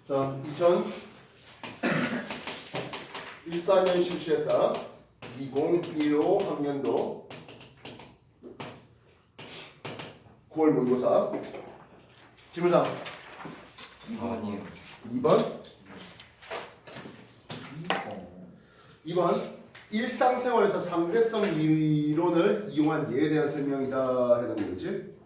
자, 2014년 실시했다 2015 학년도 9월 모의고사 질문상 2번이요. 2번 2번 일상생활에서 상대성 이론을 이용한 예에 대한 설명이다 해당되는 거지.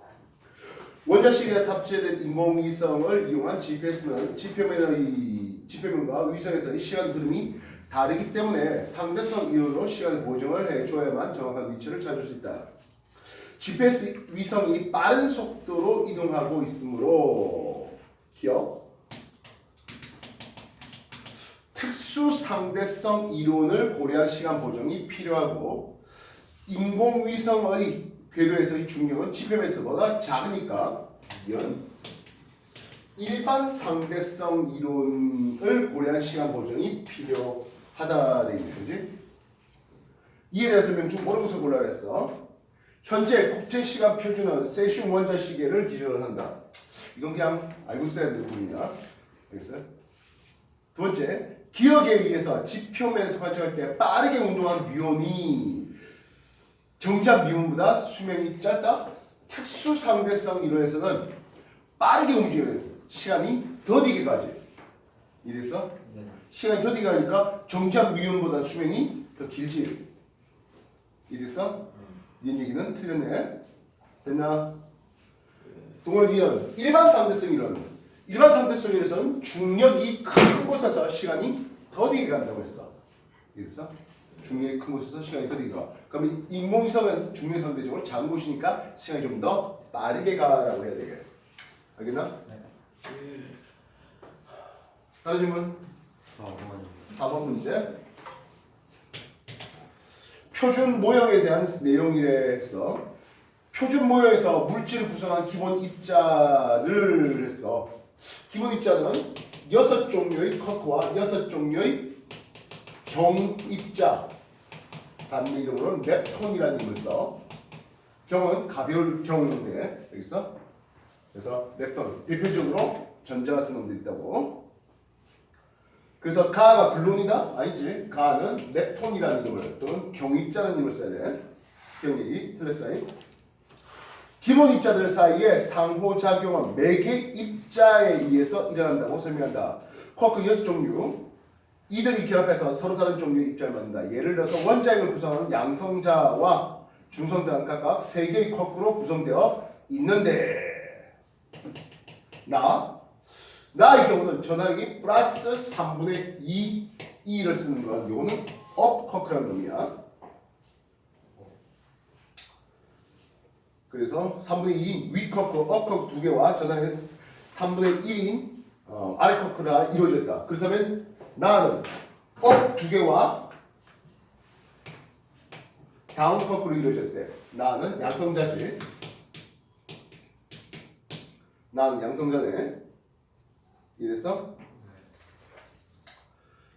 원자식에 탑재된 인공위성을 이용한 GPS는 지표면과 위성에서의 시간 흐름이 다르기 때문에 상대성 이론으로 시간 보정을 해줘야만 정확한 위치를 찾을 수 있다. GPS 위성이 빠른 속도로 이동하고 있으므로 기억 특수 상대성 이론을 고려한 시간 보정이 필요하고 인공위성의 궤도에서의 중력은 지표면에서보다 작으니까 이런 일반 상대성 이론을 고려한 시간 보정이 필요하다 돼 있는 거지. 이에 대한 설명 중 모르는 것을 골라야 했어. 현재 국제시간 표준은 세슘 원자시계를 기준으로 한다. 이건 그냥 알고 있어야 되는 부분이야. 알겠어요? 두 번째, 기억에 의해서 지표면에서 관측할 때 빠르게 운동한 뮤온이 정작 뮤온보다 수명이 짧다. 특수 상대성 이론에서는 빠르게 움직이는 시간이 더디게 가지. 이래서 네. 시간이 더디게 가니까 정작 뮤온보다 수명이 더 길지. 이래서 이 얘기는 틀렸네. 됐나? 동원 이론 일반 상대성 이론. 일반 상대성 이론에서는 중력이 큰 곳에서 시간이 더디게 간다고 했어. 이래서 중력이 큰 곳에서 시간이 더디게 가. 그럼 인공위성은 중력 상대적으로 작은 곳이니까 시간이 좀 더 빠르게 가라고 해야 되겠어. 알겠나? 네. 다른 질문? 4번이요. 4번 문제. 표준 모형에 대한 내용이래 했어. 표준 모형에서 물질을 구성하는 기본 입자를 했어. 기본 입자는 6종류의 커크와 6종류의 경입자 단위 이름으로 렙톤이라는 이름을 써. 경은 가벼울 경인데 여기 있어. 그래서 렙톤 대표적으로 전자 같은 놈도 있다고. 그래서 가가 글론이다? 아니지. 가는 렙톤이라는 이름을 또는 경입자라는 이름을 써야 돼. 경이 틀렸어요. 기본 입자들 사이에 상호작용은 매개 입자에 의해서 일어난다고 설명한다. 쿼크 6종류. 이들이 결합해서 서로 다른 종류의 입자를 만든다. 예를 들어서 원자핵을 구성하는 양성자와 중성자는 각각 3개의 쿼크로 구성되어 있는데 나의 경우는 전하력이 플러스 3분의 2를 쓰는 건 요거는 업 쿼크라는 놈이야. 그래서 3분의 2인 위 커크, 업 커크 2개와 전하력이 3분의 1인 아래 커크가 이루어졌다. 그렇다면 나는 업 2개와 다운 커크로 이루어졌대. 나는 양성자지. 나는 양성자네. 이랬어?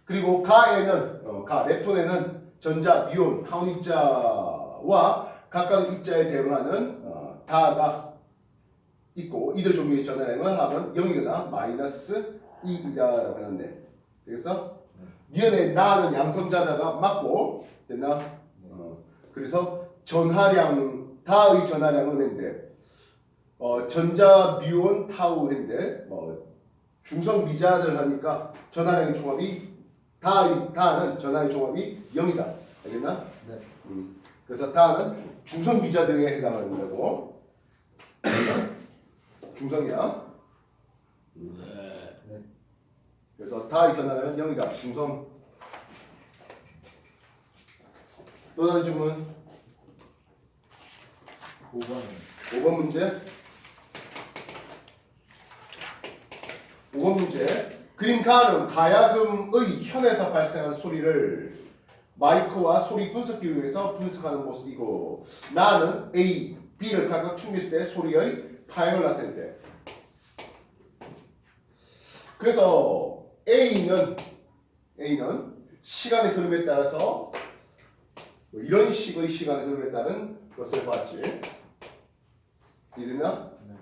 그리고 가에는 렙톤에는 전자, 미온, 타운 입자와 각각 입자에 대응하는 다가 있고 이들 종류의 전하량은 하면 0이거나 마이너스 2이다라고 하는데 되겠어? 니은에 나는 양성자다가 맞고 됐나? 그래서 전하량 다의 전하량은 했는데 전자, 미온, 타우 했는데 중성 미자들 하니까 전하량의 종합이 다는 전하량의 종합이 0이다. 알겠나? 네. 그래서 다는 중성 미자들에 해당하는 거고 중성이야. 네. 그래서 다의 전하량은 0이다. 중성. 또 다른 질문. 5번 문제. 5번 문제. 그림 가는 가야금의 현에서 발생한 소리를 마이크와 소리 분석기를 위해서 분석하는 모습이고 나는 A, B를 각각 충격했을 때 소리의 파형을 나타낸대. 그래서 A는 시간의 흐름에 따라서 이런 식의 시간의 흐름에 따른 것을 봤지. 이해됐나? 네.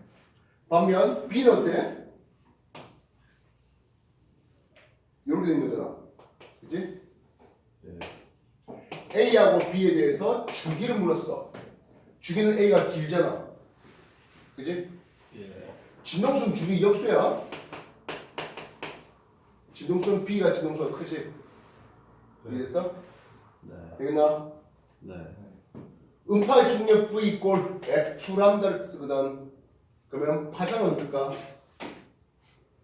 반면 B는 어때? 이렇게 된 거잖아. 그치? 네. A하고 B에 대해서 주기를 물었어. 주기는 A가 길잖아. 그치? 예. 진동수는 주기 역수야. 진동수는 B가 진동수가 크지. 이해됐어? 네. 되겠나? 네. 음파의 속력 V 이꼴 F 람다를 쓰거든. 그러면 파장은 어떨까?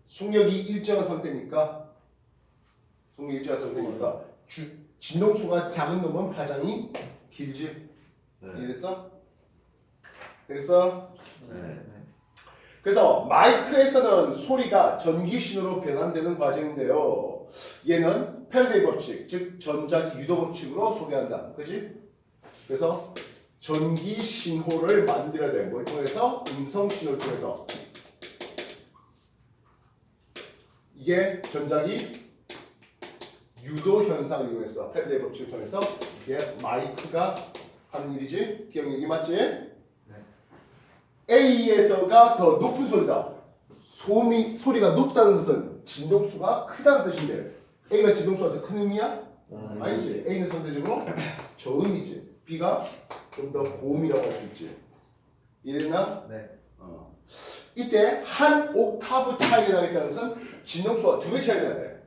속력이 일정한 상태니까 진동수가 작은 놈은 파장이 길지. 네. 이해됐어? 되겠어? 네. 그래서 마이크에서는 소리가 전기 신호로 변환되는 과정인데요. 얘는 패러데이 법칙, 즉 전자기 유도 법칙으로 소개한다. 그지? 그래서 전기 신호를 만들어야 돼. 뭘 통해서? 음성 신호를 통해서. 이게 전자기 유도 현상을 이용해서 패러데이 법칙을 통해서 이게 마이크가 하는 일이지. 기억력이 맞지? A에서가 더 높은 소리다. 소리가 높다는 것은 진동수가 크다는 뜻인데 A가 진동수가 더 큰 의미야? 아니지. A는 상대적으로 저음이지. B가 좀 더 고음이라고 할 수 있지. 이해됐나? 네. 이때 한 옥타브 차이가 나겠다는 것은 진동수가 2배 차이 나야 돼.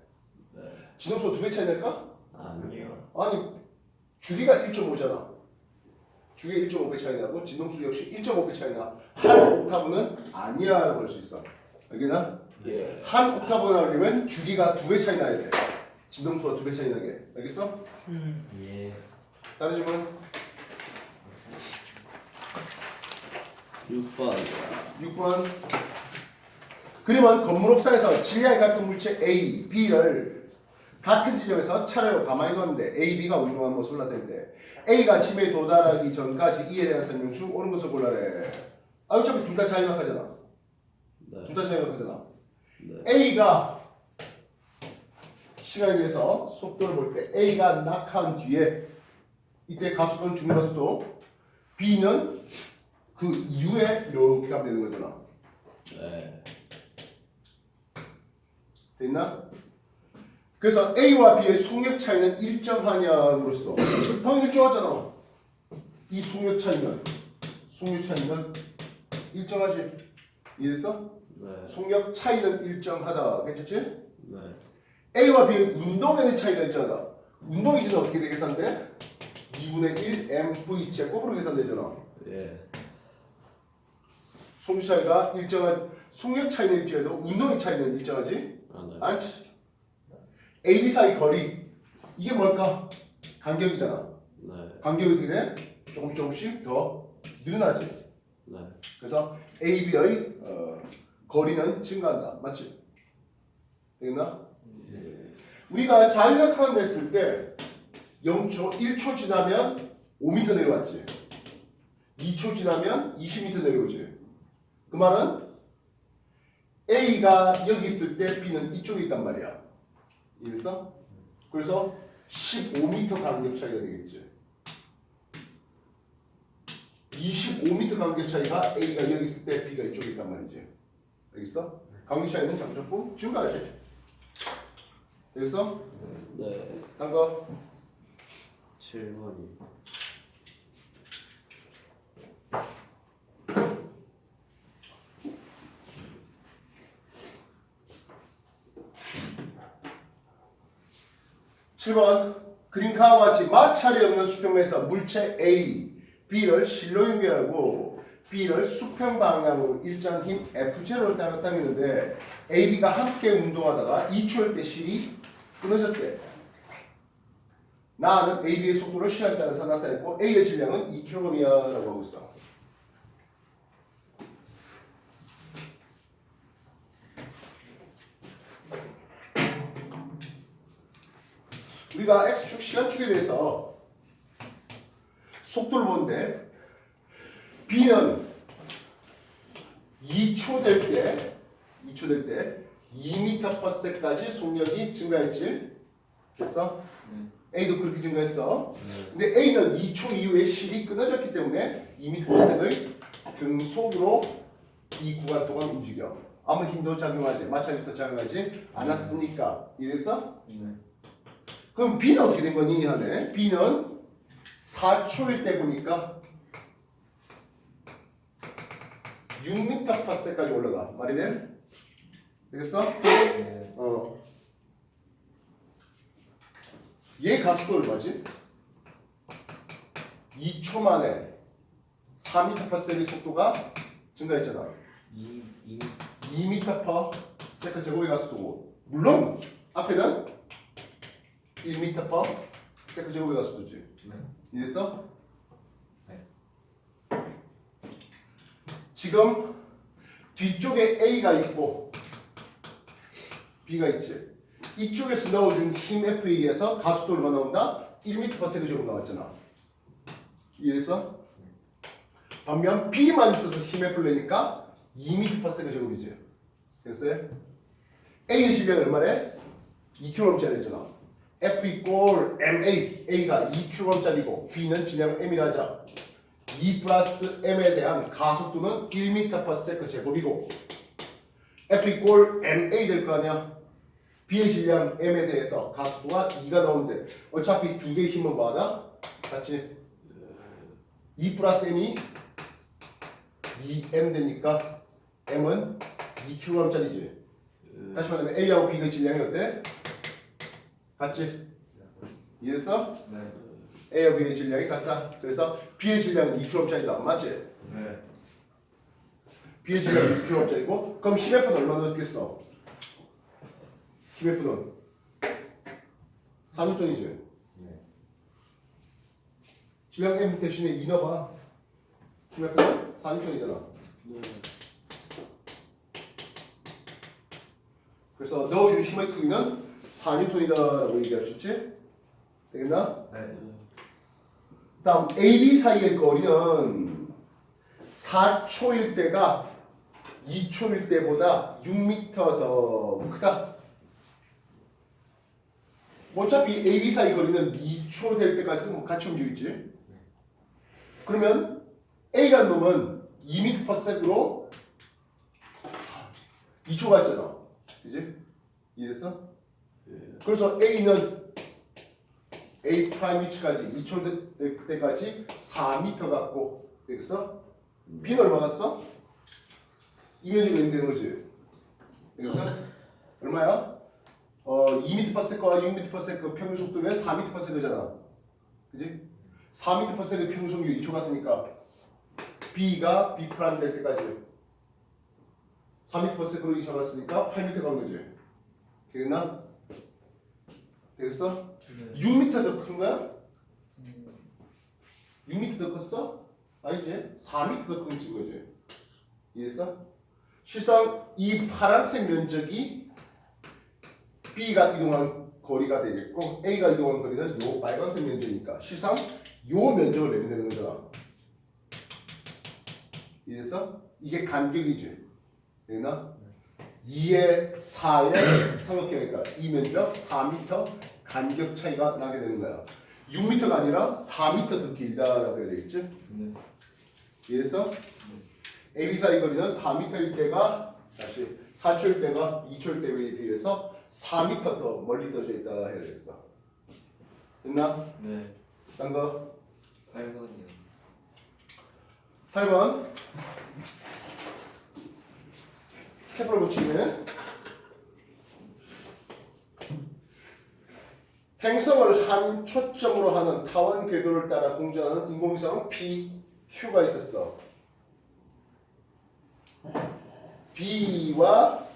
진동수가 2배 차이 날까? 아니요. 아니 주기가 1.5잖아. 주기가 1.5배 차이 나고 진동수 역시 1.5배 차이 나. 한 옥타브는 아니야 라고 할 수 있어. 알겠나? 예. 한 옥타브가 나오려면 주기가 2배 차이 나야 돼. 진동수가 2배 차이 나게. 알겠어? 예. 다른 질문? 6번. 6번. 그림은 건물 옥상에서 질량이 같은 물체 A, B를 같은 지점에서 차례로 가만히 뒀는데 A, B가 운동하는 모습을 나타내는데 A가 집에 도달하기 전까지 이에 대한 설명 중 옳은 것을 골라내. 아 어차피 둘 다 자유낙하잖아. 네. 둘 다 자유낙하잖아. 네. A가 시간에 대해서 속도를 볼 때 A가 낙하한 뒤에 이때 가속도는 중가속도, B는 그 이후에 이렇게 가면 되는 거잖아. 네. 됐나? 그래서 A와 B의 속력 차이는 일정하냐로서 방금 일정하잖아. 이 속력 차이는 일정하지. 이해됐어? 네. 속력 차이는 일정하다. 괜찮지? 네. A와 B의 운동에는 차이가 일정하다. 운동이지는 어떻게 되게 계산돼? 2분의 1 mv 제곱으로 계산되잖아. 예. 속력 차이가 일정한 속력 차이는 일정해도 운동의 차이는 일정하지? 아, 네. 않지. A, B 사이 거리 이게 뭘까? 간격이잖아. 네. 간격이 어떻게 돼? 조금씩 더 늘어나지. 네. 그래서 A, B의 거리는 증가한다. 맞지? 되겠나? 우리가 자유낙하만 했을 때 0초, 1초 지나면 5m 내려왔지. 2초 지나면 20m 내려오지. 그 말은 A가 여기 있을 때 B는 이쪽에 있단 말이야. 이해했어? 그래서 15m 간격 차이가 되겠지. 25m 간격 차이가 A가 여기 있을 때 B가 이쪽에 있단 말이지. 알겠어? 간격 차이는 자꾸 증가하지. 알겠어? 네. 딴 거? 7번이. 칠 번 그림카와 같이 마찰이 없는 수평에서 물체 A, B를 실로 연결하고 B를 수평 방향으로 일정 힘 F0를 따라 당기는데 A, B가 함께 운동하다가 2초일 때 실이 끊어졌대. 나는 A, B의 속도를 시간에 따라서 나타냈고 A의 질량은 2kg이야 라고 하고 있어. 우리가 X축 시간축에 대해서 속도를 보는데 B는 2초 될 때 2m/s까지 속력이 증가했지. 됐어? A도 그렇게 증가했어. 근데 A는 2초 이후에 실이 끊어졌기 때문에 2m/s의 등속으로 이 구간 동안 움직여. 아무 힘도 작용하지 마찰력도 작용하지 않았으니까 이해됐어? 네. 그럼 B는 어떻게 된 거니 하네. B는 4초일 때 보니까 6m/s까지 올라가. 말이 돼? 되겠어? 네. 얘 가속도 얼마지? 2초 만에 4m/s의 속도가 증가했잖아. 2m/s 제곱의 가속도고, 물론 앞에는 1m/s 제곱의 가속도지. 네. 이해됐어? 네. 지금 뒤쪽에 A가 있고 B가 있지. 이쪽에서 넣어준 힘 F에 의해서 가속도 얼마 나온다? 1m/s 제곱 나왔잖아. 이해됐어? 반면 B만 있어서 힘 F를 내니까 2m/s 제곱이지. 됐어요? A의 질량이 얼마래? 2kg짜리 했잖아. F 이꼴 MA, A가 2kg짜리고 B는 질량 M이라 하자. 2 플러스 M에 대한 가속도는 1m/s 제곱이고 F 이꼴 MA 될 거 아니야. B의 질량 M에 대해서 가속도가 2가 나오는데 어차피 두 개의 힘은 뭐하다? 같이 2 플러스 M이 2M 되니까 M은 2kg짜리지. 다시 말하면 A하고 B의 질량이 어때? 같지? 이해했어? 네. A와 B의 질량이 같다. 그래서 B의 질량은 2kg짜리다. 맞지? 네. B의 질량은 2kg짜리고 그럼 힘 F는 얼마 넣었겠어? 힘 F는 4N이지. 네. 질량 M 대신에 2 넣어봐. 힘 F는 4N이잖아. 네. 그래서 넣어준 힘의 크기는 4N이다라고 얘기할 수 있지? 되겠나? 네. 다음 AB 사이의 거리는 4초일 때가 2초일 때보다 6m 더 크다. 어차피 AB 사이 거리는 2초 될 때까지는 같이 움직이지. 그러면 A라는 놈은 2m/s로 2초 갔잖아. 그지? 이해됐어? 그래서 A는 A 프라임 위치까지 2초 될 때까지 4m 갔고 되겠어? B는 얼마 갔어? 이면적으로 되는 거지. 되겠어? 얼마야? 2m/s과 6m/s 평균 속도면 4m/s잖아. 그지? 4m/s 평균 속도 2초 갔으니까 B가 B 프라임 될 때까지 4m/s로 2초 갔으니까 8m 간 거지. 되겠나? 되겠어? 6m 더 큰 거야? 6m 더 컸어? 아니지. 4m 더 큰 거지. 이해했어? 실상 이 파란색 면적이 B가 이동한 거리가 되겠고 A가 이동한 거리는 요 빨간색 면적이니까 실상 요 면적을 내면 되는 거잖아. 이해했어? 이게 간격이지. 되나? 2의 4의 삼각형이니까 이 면적 4m 간격 차이가 나게 되는 거야. 6m가 아니라 4m 더 길다라고 해야 되겠지? 네. 이해했어? AB 사이 거리는 4m일 때가 다시 4초일 때가 2초일 때에 비해서 4m 더 멀리 떨어져 있다 해야 되겠어. 됐나? 네. 딴 거? 8번이요. 8번 캡으로 붙이면 행성을 한 초점으로 하는 타원 궤도를 따라 공전하는 인공위성 PQ가 있었어. B와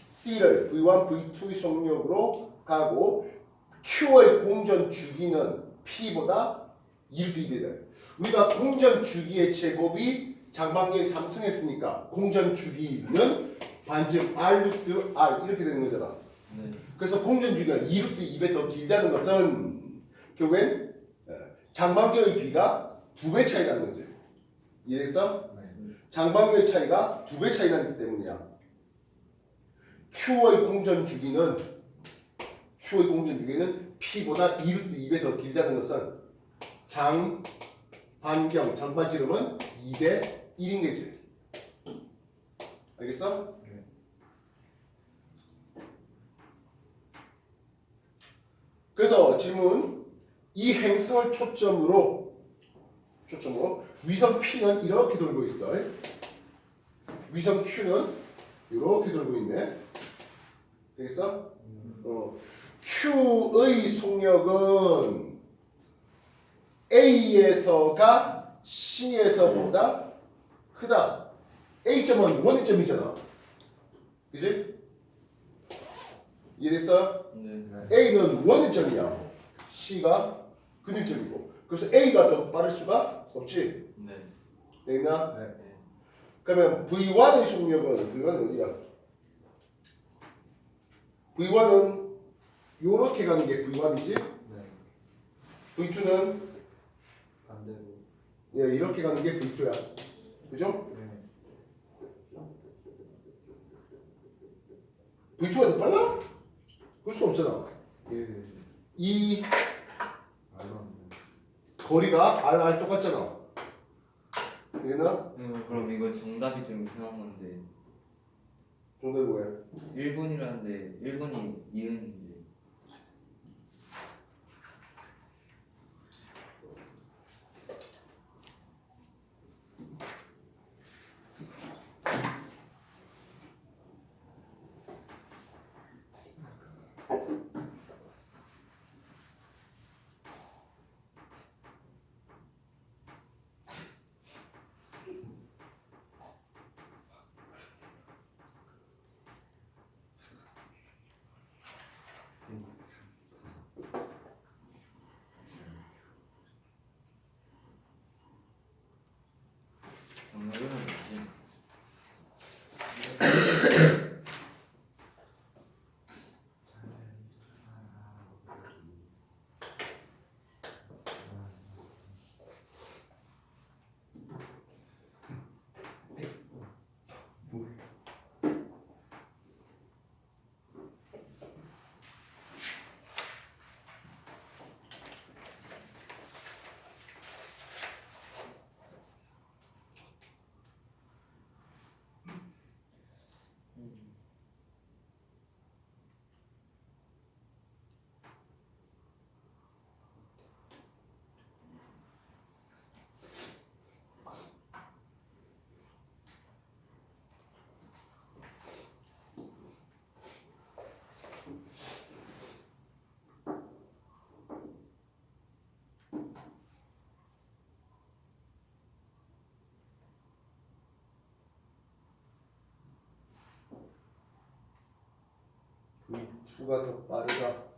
C를 V1, V2 속력으로 가고 Q의 공전 주기는 P보다 1도 2배다. 우리가 공전 주기의 제곱이 장방계에 3승했으니까 공전 주기는 반증 R 루트 R 이렇게 되는 거잖아. 네. 그래서 공전 주기가 2 루트 2배 더 길다는 것은 결국엔 장방계의 비가 2배 차이 나는 거지. 이해했어? 장방계의 차이가 2배 차이 나기 때문이야. Q의 공전 주기는 P보다 2 루트 2배 더 길다는 것은 장반경, 장반지름은 2대 1인 거지. 알겠어? 네. 질문. 이 행성을 초점으로 위성 P는 이렇게 돌고 있어. 위성 Q는 이렇게 돌고 있네. 되겠어? Q의 속력은 A에서가 C에서보다 크다. A점은 원점이잖아. 그지? 이해됐어? 네. A는 원점이야. C가 근일점이고. 그래서 A가 더 빠를 수가 없지. 네. 되겠나? 네. 그러면 V1의 속력은 V1은 어디야? V1은 요렇게 가는 게 V1이지? 네. V2는 반대로. 예, 이렇게 가는 게 V2야. 그죠? 네. V2가 더 빨라? 그럴 수 없잖아. 예. 이 알았네. 거리가 R 똑같잖아. 되겠나? 그럼 이거 정답이 좀 이상한 건데 정답이 뭐야? 1분이라는데 1분이 이은인데. 오늘은 뭐지? V2가 더 빠르다.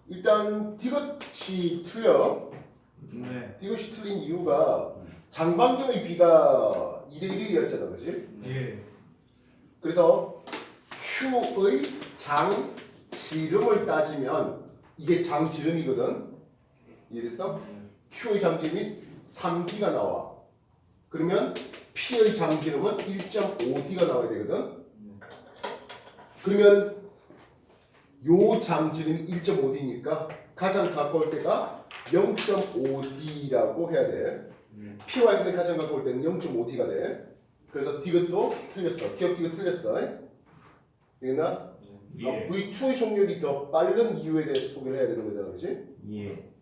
일단 디귿이 틀려. 네. 디귿이 틀린 이유가 장반경의 비가 2대 1이었잖아, 그렇지? 예. 그래서 Q의 장지름을 따지면 이게 장지름이거든. 이해됐어? Q의 장지름이 3D가 나와. 그러면 P의 장지름은 1.5D가 나와야 되거든. 그러면 요 장지름이 1.5D니까 가장 가까울 때가 0.5D라고 해야 돼. P와 X의 가장 가까울 때는 0.5D가 돼. 그래서 디귿도 틀렸어. 기억 디귿 틀렸어. 되겠나? 예. V2의 속력이 더 빠른 이유에 대해서 소개를 해야 되는 거잖아, 그렇지? 예.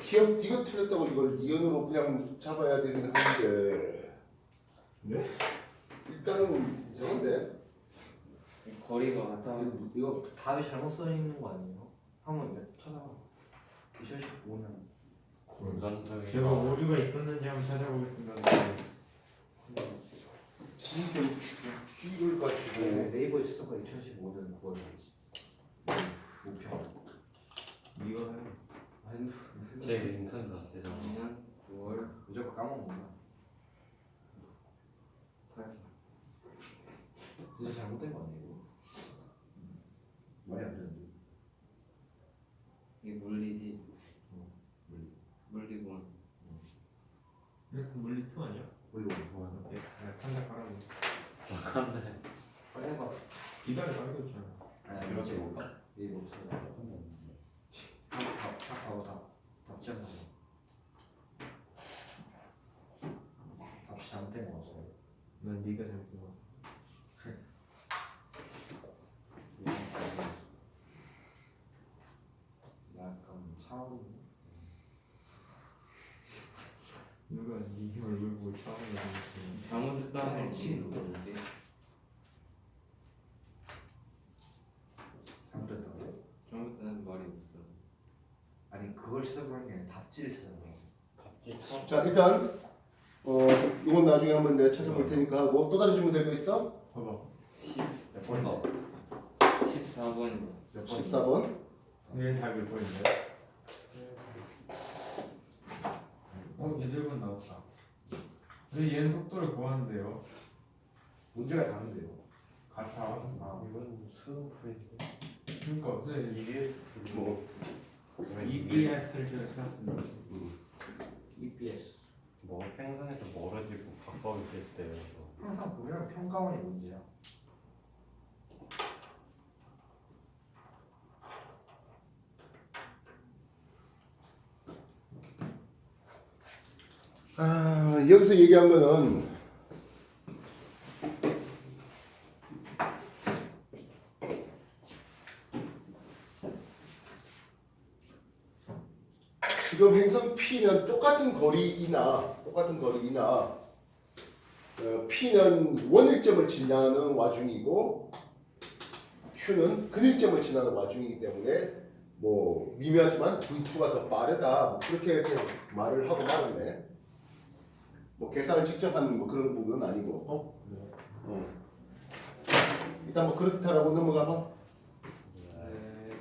기억 네가 틀렸다고 이걸 이연으로 그냥 잡아야 되긴 하는데 네? 일단은 이상한데. 거리가 같아. 이거 답이 잘못 써 있는 거 아니에요? 한번 찾아봐. 2015년. 공산적인 제가 오류가 있었는지 한번 찾아보겠습니다. 이걸 가지고 네이버에 찾아봐. 2015년 9월이지. 우평. 이거 해요. 제 인터넷 안 되잖아. 작년 9월 무조건 까먹는다. 8일. 진짜 잘못된 거 아니에요? 말이 안 되는데. 이게 물리지. 물리. 물리군. 이거 물리 2 아니야? 물리 뭐야? 네. 판자 깔아놓은. 막한데. 빨리 해봐. 기다려 깔아뒀잖아. 아니 이렇게 볼까? 네이버 찾아봐. 답하고 답 지었나 봐. 답이 잘못된 거 같아. 난 네가 잘못 본 거. 약간 차원. 누가 네 얼굴 보고 처음에 얘기했지. 잘못했다는 치는 건 거. 뭐지? 잘못됐다고? 잘못했다는 말이 없어. 아니 그걸 찾아보는 게 아니라 답지를 찾아보는 거. 답지 자 일단 이건 나중에 한번 내가 찾아볼 테니까 하고 또 다른 질문 될 거 있어? 봐봐. 몇 번인가? 14번이다. 몇 번? 14번. 얘는 답몇 번인데? 얘 1번 나왔다. 근데 얘는 속도를 구하는데요. 문제가 다른데요. 같아. 이건 수능 풀인데. 그러니까 선생님 EBS 뭐 EBS를 제가 찾았습니다. EBS. 뭐 행성에서 멀어지고 가까워질 때 항상 보면 평가원이 문제야. 여기서 얘기한 거는 지금 행성 P는 똑같은 거리이나 P는 원일점을 지나는 와중이고 Q는 근일점을 지나는 와중이기 때문에 뭐 미묘하지만 V2가 더 빠르다 뭐 그렇게 이렇게 말을 하고 말았네. 뭐 계산을 직접 하는 뭐 그런 부분은 아니고. 일단 뭐 그렇다라고 넘어가 봐. 네.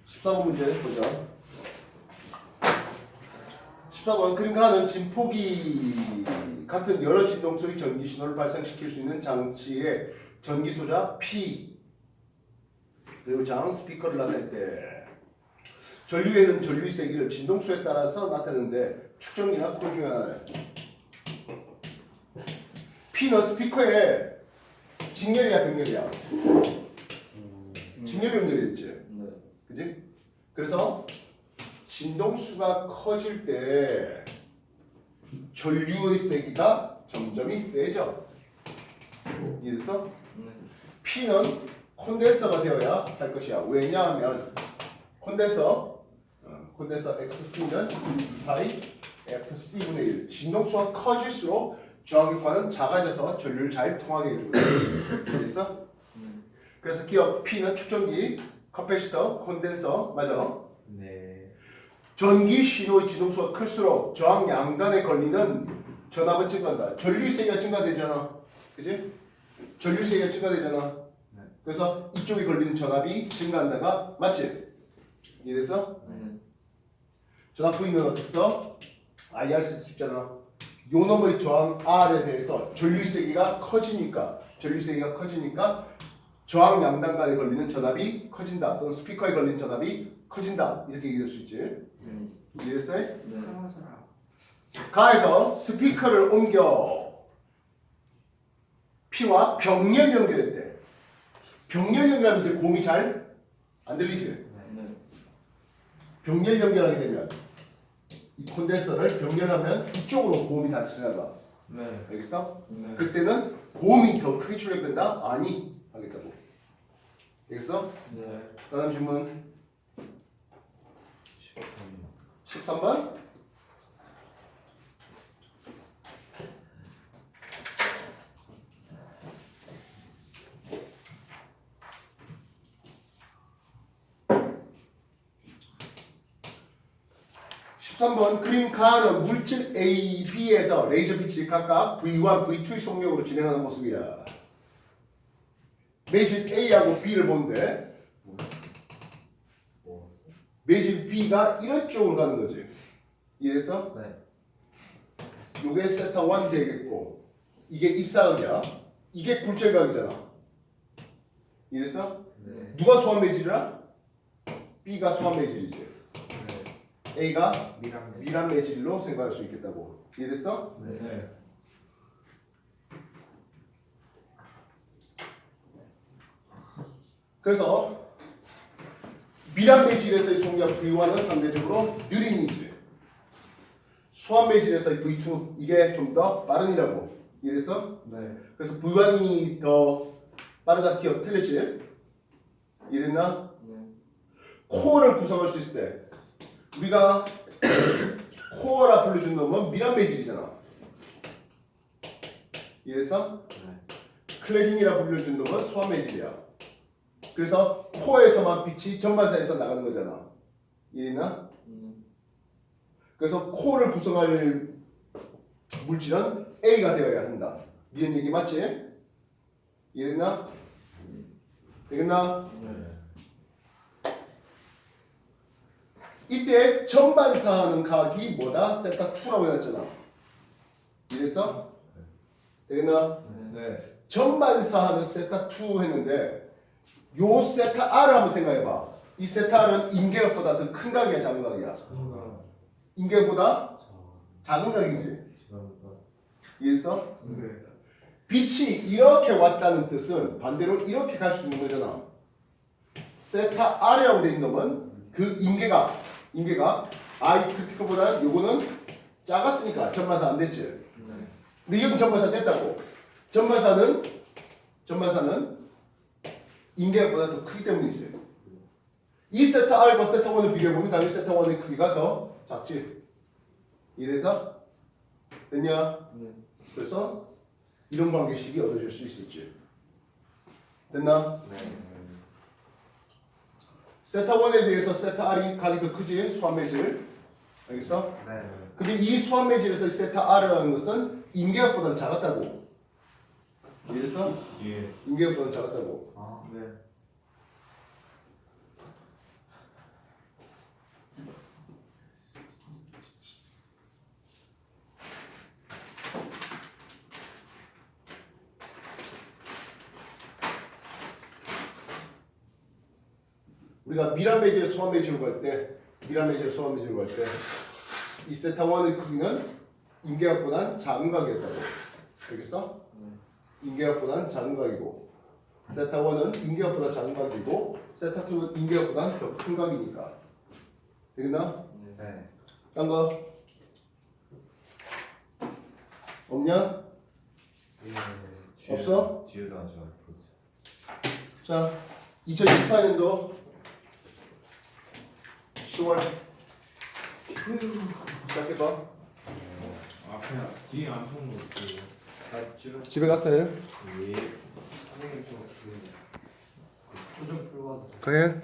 14번 문제 보자. 14번 그림과는 진폭이 같은 여러 진동소리 전기 신호를 발생시킬 수 있는 장치의 전기 소자 P 그리고 장 스피커를 나타낼 때 전류에는 전류의 세기를 진동수에 따라서 나타내는데 축전기나 콜 중에 하나래. P는 스피커에 직렬이야 병렬이야? 직렬 병렬이었지. 네. 그지? 그래서 진동수가 커질 때 전류의 세기가 점점이 세져. 이해됐어? 네. P는 콘덴서가 되어야 할 것이야. 왜냐하면 콘덴서 XC는 2파이 FC분의 1 진동수가 커질수록 저항격파는 작아져서 전류를 잘 통하게 해주거든. 이해됐어? 그래서 기억 P는 축전기, 커패시터, 콘덴서 맞아? 네. 전기 신호의 진동수가 클수록 저항 양단에 걸리는 전압은 증가한다. 전류 세기가 증가되잖아. 그지? 전류 세기가 증가되잖아. 네. 그래서 이쪽에 걸리는 전압이 증가한다가 맞지? 이해됐어? 네. 전압 V는 어떻게 써? IR 쓸 수 있잖아. 요 놈의 저항 R에 대해서 전류 세기가 커지니까 저항 양단 간에 걸리는 전압이 커진다. 또는 스피커에 걸리는 전압이 커진다. 이렇게 얘기할 수 있지. 이해됐어요? 네. 가에서 스피커를 옮겨 P와 병렬 연결했대. 병렬 연결하면 이제 고음이 잘 안 들리지. 네. 병렬 연결하게 되면 이 콘덴서를 병렬하면 이쪽으로 고음이 다 지나가. 네. 알겠어? 네. 그때는 고음이 더 크게 출력된다? 아니 하겠다고. 알겠어? 네. 다음 질문 13번. 그림 가는 물질 A, B에서 레이저 빛이 각각 V1, V2의 속력으로 진행하는 모습이야. 매질 A하고 B를 보는데 매질 B가 이런 쪽으로 가는 거지. 이해됐어? 네. 요게 세타 1 되겠고 이게 입사각이야. 이게 굴절각이잖아. 이해됐어? 네. 누가 소환 매질이라? B가 소환 매질이지. A가 미랑 미란 매질로 생각할 수 있겠다고. 이해됐어? 네. 그래서 미란 매질에서의 속력 V1은 상대적으로 느린 이지. 소환 매질에서의 V2 이게 좀 더 빠른 이라고. 이해됐어? 네. 그래서 V1이 더 빠르다 기억 틀렸지? 이해됐나? 네. 코어를 구성할 수 있을 때 우리가 코어라 불러준 놈은 미란 매질이잖아. 이해됐어? 클래딩이라 불려준 놈은 소환 매질이야. 그래서 코어에서만 빛이 전반사에서 나가는 거잖아. 이해했나? 그래서 코어를 구성할 물질은 A가 되어야 한다. 이런 얘기 맞지? 이해됐나? 되겠나? 이때 전반사하는 각이 뭐다? 세타 2라고 해놨잖아. 이해됐어? 되겠나? 네. 전반사하는 세타 2 했는데 요 세타 R을 한번 생각해봐. 이 세타 R은 임계각보다 더 큰 각이야, 작은 각이야? 임계각보다 작은 각이지. 이해했어? 네. 빛이 이렇게 왔다는 뜻은 반대로 이렇게 갈 수 있는 거잖아. 세타 R이라고 돼 있는 놈은 그 임계가 I 크리티컬보다 요거는 작았으니까 전마사 안 됐지. 근데 여기 전마사 됐다고. 전마사는 임계각보다 더 크기 때문이지. 이 세타 R과 세타 1을 비교해보면 당연히 세타 1의 크기가 더 작지. 이래서 됐냐? 네. 그래서 이런 관계식이 얻어질 수 있었지. 됐나? 네. 세타 1에 대해서 세타 R이 각이 더 크지? 수완매질. 알겠어? 네. 근데 이 수완매질에서 세타 R이라는 것은 임계각보다는 작았다고. 이래서 예. 임계각보다는 작았다고. 아, 네. 우리가 미란 매질, 소환 매질로 갈 때, 이 세타 1의 크기는 임계각보다는 작은 각이었다고. 알겠어? 임계각보다는 작은 각이고, 세타 1은 임계각보다 작은 각이고, 세타 2는 임계각보다는 더 큰 각이니까. 되겠나? 네. 딴 거? 없냐? 없어? 지우다 저 자, 2024년도 10월 시작해봐. 앞에 뒤에 안 푸는 거 없어요. 아, 지금 집에 갔어요? 예. 선생님 좀 그, 표정 풀고 하세요. 그래.